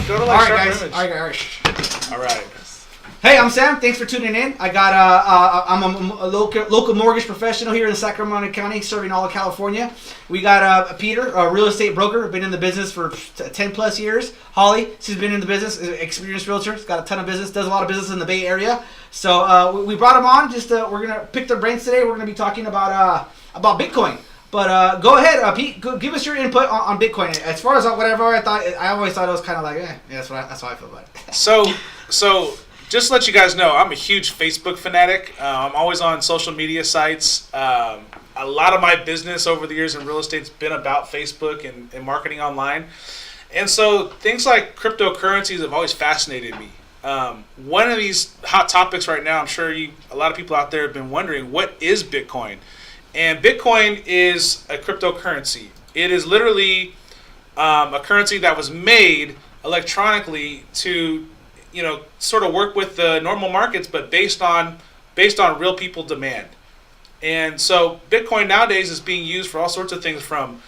Go to All like right, Sharper guys. Image. All right. Hey, I'm Sam. Thanks for tuning in. I'm a local mortgage professional here in Sacramento County, serving all of California. We got Peter, a real estate broker, been in the business for 10 plus years. Holly, she's been in the business, experienced realtor, has got a ton of business, does a lot of business in the Bay Area. So we brought them on. We're gonna pick their brains today. We're gonna be talking about Bitcoin. But go ahead, Pete. Give us your input on Bitcoin. As far as whatever I thought, I always thought it was kind of like, that's how I feel about it. So. Just to let you guys know, I'm a huge Facebook fanatic. I'm always on social media sites. A lot of my business over the years in real estate has been about Facebook and marketing online. And so things like cryptocurrencies have always fascinated me. One of these hot topics right now, I'm sure a lot of people out there have been wondering, what is Bitcoin? And Bitcoin is a cryptocurrency. It is literally a currency that was made electronically to sort of work with the normal markets, but based on real people demand. And so Bitcoin nowadays is being used for all sorts of things, from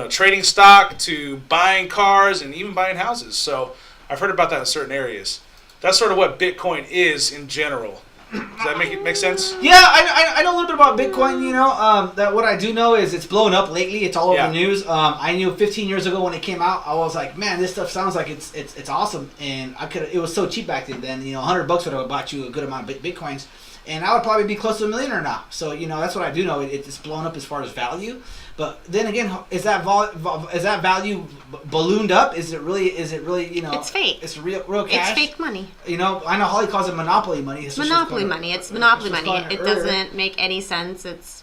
trading stock to buying cars and even buying houses. So I've heard about that in certain areas. That's sort of what Bitcoin is in general. Does that make sense? Yeah, I know a little bit about Bitcoin. That what I do know is it's blown up lately. It's all over the news. I knew 15 years ago when it came out, I was like, man, this stuff sounds like it's awesome. And it was so cheap back then. $100 would have bought you a good amount of Bitcoins, and I would probably be close to $1 million now. So that's what I do know. It's blown up as far as value. But then again, is that value ballooned up? Is it really? It's fake. It's real cash. It's fake money. I know Holly calls it monopoly money. It's monopoly money. It's monopoly money. It doesn't make any sense.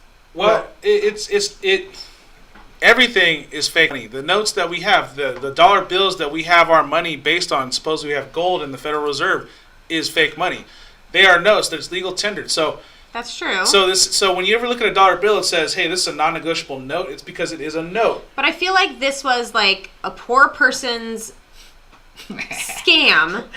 Everything is fake money. The notes that we have, the dollar bills that we have our money based on, suppose we have gold in the Federal Reserve, is fake money. They are notes. There's legal tendered. So that's true. So when you ever look at a dollar bill, it says, hey, this is a non-negotiable note. It's because it is a note. But I feel like this was like a poor person's scam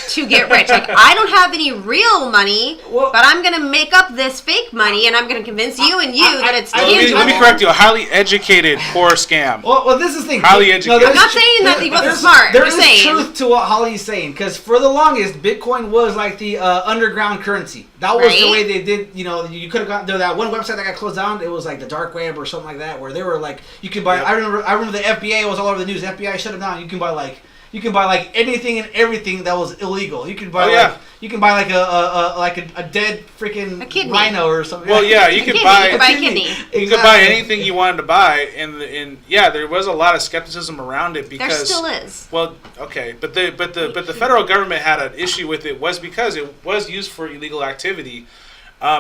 to get rich. Like, I don't have any real money, but I'm going to make up this fake money, and I'm going to convince you that it's tangible. Let me correct you. A highly educated poor scam. Well, this is the thing. Highly educated. I'm not saying that he wasn't smart. There's truth to what Holly's saying, because for the longest, Bitcoin was like the underground currency. That was the way they did. You could have gotten there. That one website that got closed down, it was like the dark web or something like that, where they were like, you could buy. Yep. I remember the FBI was all over the news. The FBI shut them down. You can buy anything and everything that was illegal. You can buy a dead freaking rhino or something. Well, yeah, you could buy a kidney. You could buy anything you wanted to buy, and there was a lot of skepticism around it because there still is. Well, okay, but the federal government had an issue with it was because it was used for illegal activity,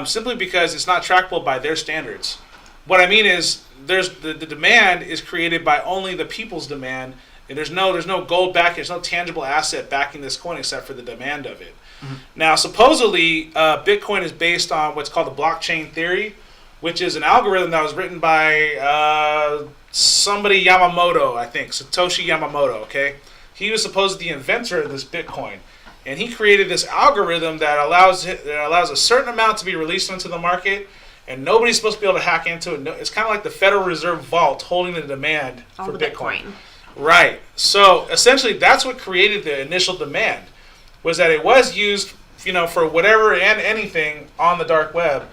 simply because it's not trackable by their standards. What I mean is, there's the demand is created by only the people's demand. And there's no gold backing, there's no tangible asset backing this coin except for the demand of it. Mm-hmm. Now, supposedly, Bitcoin is based on what's called the blockchain theory, which is an algorithm that was written by somebody Yamamoto, I think, Satoshi Yamamoto. Okay, he was supposedly the inventor of this Bitcoin, and he created this algorithm that allows a certain amount to be released into the market, and nobody's supposed to be able to hack into it. It's kind of like the Federal Reserve vault holding the demand for Bitcoin. Right. So essentially, that's what created the initial demand, was that it was used, for whatever and anything on the dark web.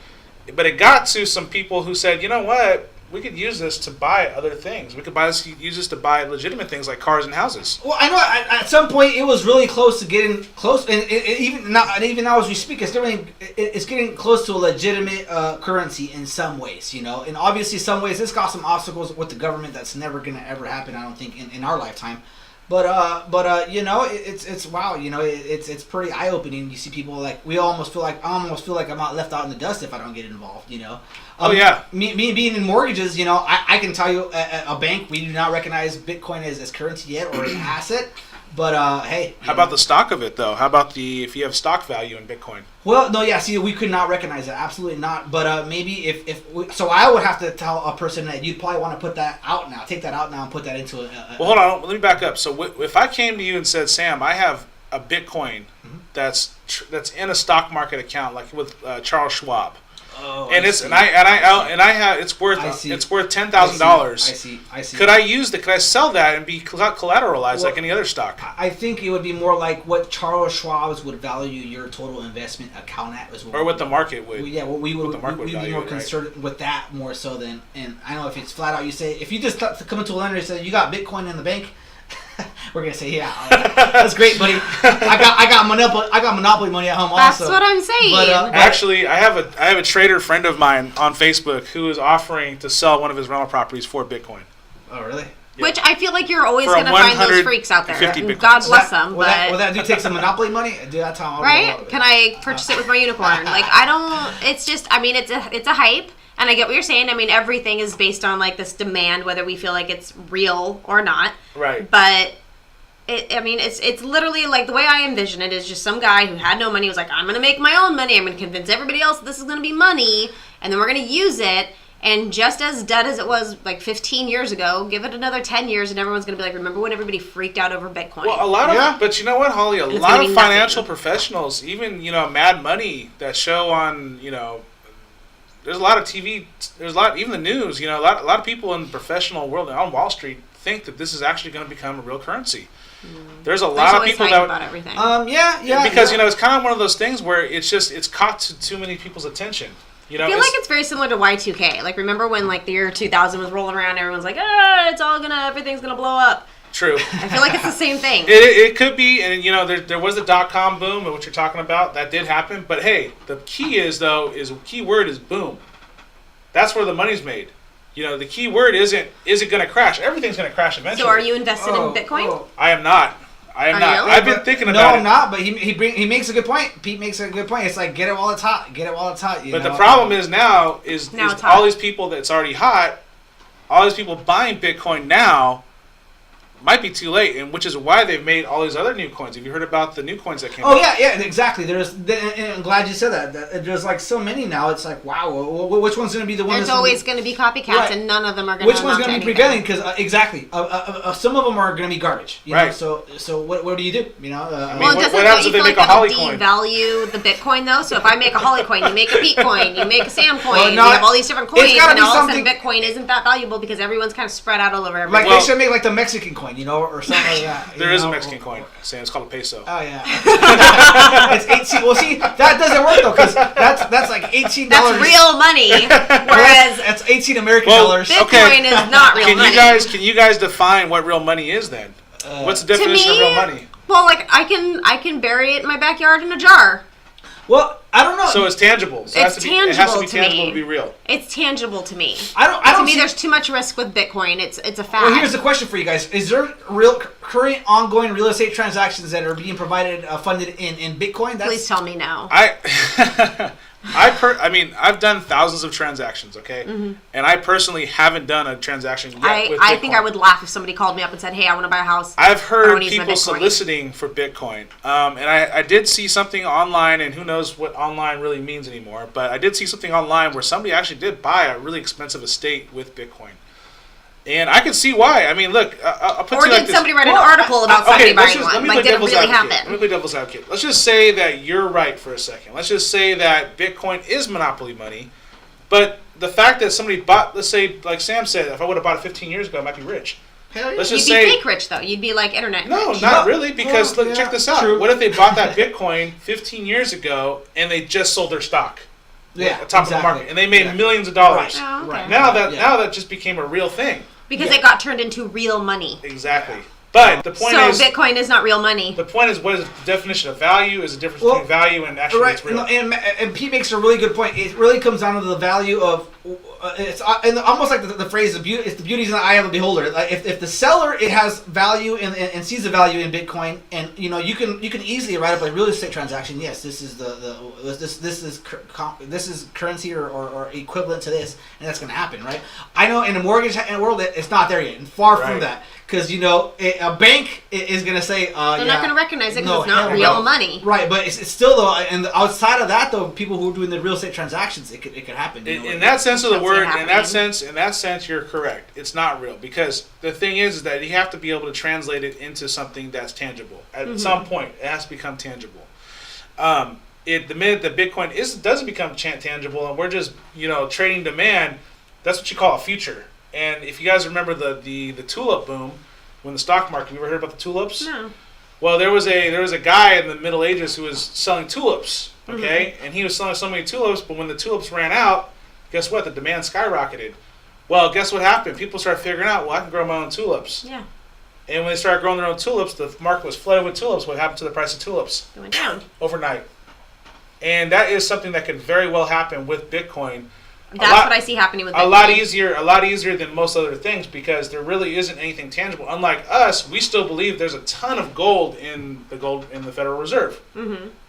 But it got to some people who said, you know what, we could use this to buy other things. We could use this to buy legitimate things like cars and houses. Well, I know at some point it was really close to getting close, and even now as we speak, it's getting close to a legitimate currency in some ways, And obviously, some ways it's got some obstacles with the government that's never going to ever happen. I don't think in our lifetime. But it's wow, it's pretty eye opening. You see people like I almost feel like I'm not left out in the dust if I don't get involved. Oh yeah. Me being in mortgages, I can tell you at a bank we do not recognize Bitcoin as currency yet or an asset. But hey. How about the stock of it though? How about if you have stock value in Bitcoin? Well, no, yeah. See, we could not recognize it. Absolutely not. But maybe so I would have to tell a person that you'd probably want to put that out now. Take that out now and put that into Well, hold on. Let me back up. So if I came to you and said, Sam, I have a Bitcoin that's in a stock market account, like with Charles Schwab. Oh, and I it's see. and I have it's worth $10,000. I see. Could I sell that and be collateralized like any other stock? I think it would be more like what Charles Schwab's would value your total investment account at, or what the market would. Yeah, what we would. We'd be more right? concerned with that more so than. And I know if it's flat out, you say if you just come into a lender and say you got Bitcoin in the bank. We're gonna say, yeah, that's great, buddy. I got monopoly money at home. That's also. what I'm saying. But Actually, I have a trader friend of mine on Facebook who is offering to sell one of his rental properties for Bitcoin. Oh, really? Which I feel like you're always For going to find those freaks out there. 150 Bitcoins. God bless them. Will that dude take some monopoly money? Dude, that's how. Right? Can I purchase it with my unicorn? Like I don't. It's just. I mean, it's a hype. And I get what you're saying. I mean, everything is based on like this demand, whether we feel like it's real or not. Right. But it's literally like the way I envision it is just some guy who had no money was like, I'm going to make my own money. I'm going to convince everybody else this is going to be money, and then we're going to use it. And just as dead as it was like 15 years ago, give it another 10 years, and everyone's going to be like, remember when everybody freaked out over Bitcoin? Well, but you know what, Holly? A And it's lot gonna of be financial nothing. professionals, even Mad Money, that show on there's a lot of TV. There's a lot, even the news. A lot of people in the professional world on Wall Street think that this is actually going to become a real currency. There's a lot of people that about everything. Because it's kind of one of those things where it's caught to too many people's attention. I feel like it's very similar to Y2K. Like remember when like the year 2000 was rolling around, everyone's like, everything's gonna blow up. True. I feel like it's the same thing. It could be, and there was the .com boom, and what you're talking about, that did happen. But hey, the key is key word is boom. That's where the money's made. The key word is it going to crash? Everything's going to crash eventually. So are you invested in Bitcoin? I am not. Are you? I've been thinking about it. No, I'm not. But he makes a good point. Pete makes a good point. It's like get it while it's hot. Get it while it's hot. But the problem is now is all these people that's already hot, all these people buying Bitcoin now. Might be too late, and which is why they've made all these other new coins. Have you heard about the new coins that came out? Oh yeah, exactly. And I'm glad you said that. There's like so many now. It's like wow, which one's going to be the one? There's always going to be copycats, right. And none of them are going to. Which one's going to be prevailing? Because exactly, some of them are going to be garbage. Right. So what do you do? Well, doesn't you feel like that'll devalue the Bitcoin though? So if I make a Holly coin, you make a Pete coin, you make a Sam coin, you have all these different coins, and all of a sudden Bitcoin isn't that valuable because everyone's kind of spread out all over everywhere. Like they should make like the Mexican coin, or something. Yeah, there is a Mexican coin. It's called a peso. Oh yeah, it's 18. Well, see, that doesn't work though, because that's like $18. That's real money, whereas that's 18 American dollars. Bitcoin is not real money. Can you guys define what real money is then? What's the definition of real money? Well, like I can bury it in my backyard in a jar. Well, I don't know. So it's tangible. So it has to be tangible to be real. It's tangible to me. I don't. To me, there's too much risk with Bitcoin. It's a fact. Well, here's the question for you guys: is there real current ongoing real estate transactions that are being provided funded in Bitcoin? Please tell me no. I've done thousands of transactions, okay? Mm-hmm. And I personally haven't done a transaction yet with Bitcoin. I think I would laugh if somebody called me up and said, hey, I want to buy a house. I've heard people soliciting for Bitcoin. And I did see something online, and who knows what online really means anymore, but I did see something online where somebody actually did buy a really expensive estate with Bitcoin. And I can see why. I mean, look, I'll put it like this. Or did somebody write an article about somebody buying one? Like, did it really happen? Let me play devil's advocate. Let's just say that you're right for a second. Let's just say that Bitcoin is monopoly money. But the fact that somebody bought, let's say, like Sam said, if I would have bought it 15 years ago, I might be rich. Hell yeah. Let's You'd just be say, fake rich, though. You'd be like internet no, rich. not really, because look, yeah, check this out. True. What if they bought that Bitcoin 15 years ago and they just sold their stock? Yeah, at top of the market, and they made millions of dollars. Right. Oh, okay. Right. Now that just became a real thing. Because it got turned into real money. Exactly. But the point is... So Bitcoin is not real money. The point is, what is the definition of value? Is the difference between value and actually it's real. And Pete makes a really good point. It really comes down to the value of... it's and almost like the phrase, it's the beauty is in the eye of the beholder. Like if the seller it has value and sees the value in Bitcoin, and you can easily write up a real estate transaction. Yes, this is this is currency or equivalent to this, and that's going to happen, right? I know in the mortgage world it's not there yet, and far from that, because a bank is going to say they're not going to recognize it because it's not real money, right? But it's still though, and outside of that though, people who are doing the real estate transactions, it could happen. In that sense of the word, in that sense, you're correct. It's not real, because the thing is that you have to be able to translate it into something that's tangible. At some point, it has to become tangible. the minute that Bitcoin doesn't become tangible and we're just trading demand, that's what you call a future. And if you guys remember the tulip boom when the stock market, you ever heard about the tulips? No. Well, there was a guy in the Middle Ages who was selling tulips, okay? And he was selling so many tulips, but when the tulips ran out, guess what? The demand skyrocketed. Well, guess what happened? People started figuring out, well, I can grow my own tulips. Yeah. And when they started growing their own tulips, the market was flooded with tulips. What happened to the price of tulips? It went down. Overnight. And that is something that could very well happen with Bitcoin. That's what I see happening with Bitcoin. A lot easier than most other things because there really isn't anything tangible. Unlike us, we still believe there's a ton of gold in the Federal Reserve,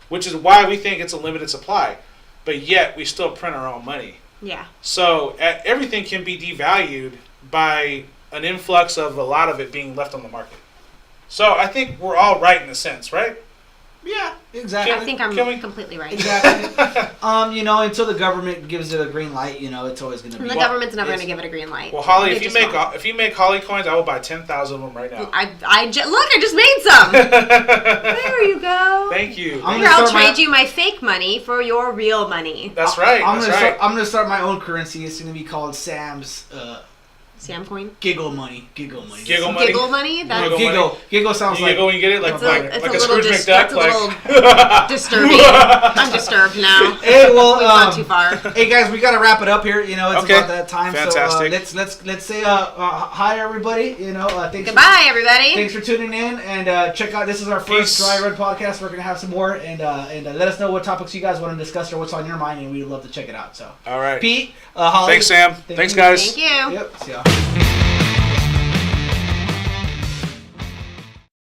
which is why we think it's a limited supply. But yet we still print our own money. Yeah. So everything can be devalued by an influx of a lot of it being left on the market. So I think we're all right in a sense, right? Yeah, exactly. I think I'm completely right. Exactly. Until the government gives it a green light, it's always going to be. And the government's never going to give it a green light. Well, Holly, if you make Holly coins, I will buy 10,000 of them right now. Look, I just made some. There you go. Thank you. I'll trade you my fake money for your real money. That's right. I'm going to start my own currency. It's going to be called Sam's. Sam coin? Giggle money. Giggle money. Giggle money? Giggle money? That's Giggle sounds you like... giggle when you get it? Like a Scrooge McDuck? That's a little disturbing. I'm disturbed now. Hey, well... We've gone too far. Hey, guys, we got to wrap it up here. It's about that time. Fantastic. So let's say hi, everybody. Goodbye, everybody. Thanks for tuning in. And check out... This is our first Dry Run podcast. We're going to have some more. And let us know what topics you guys want to discuss or what's on your mind. And we'd love to check it out. So, all right. Pete, Holly. Thanks, Sam. Thanks, guys. Thank you. Yep. See y'all.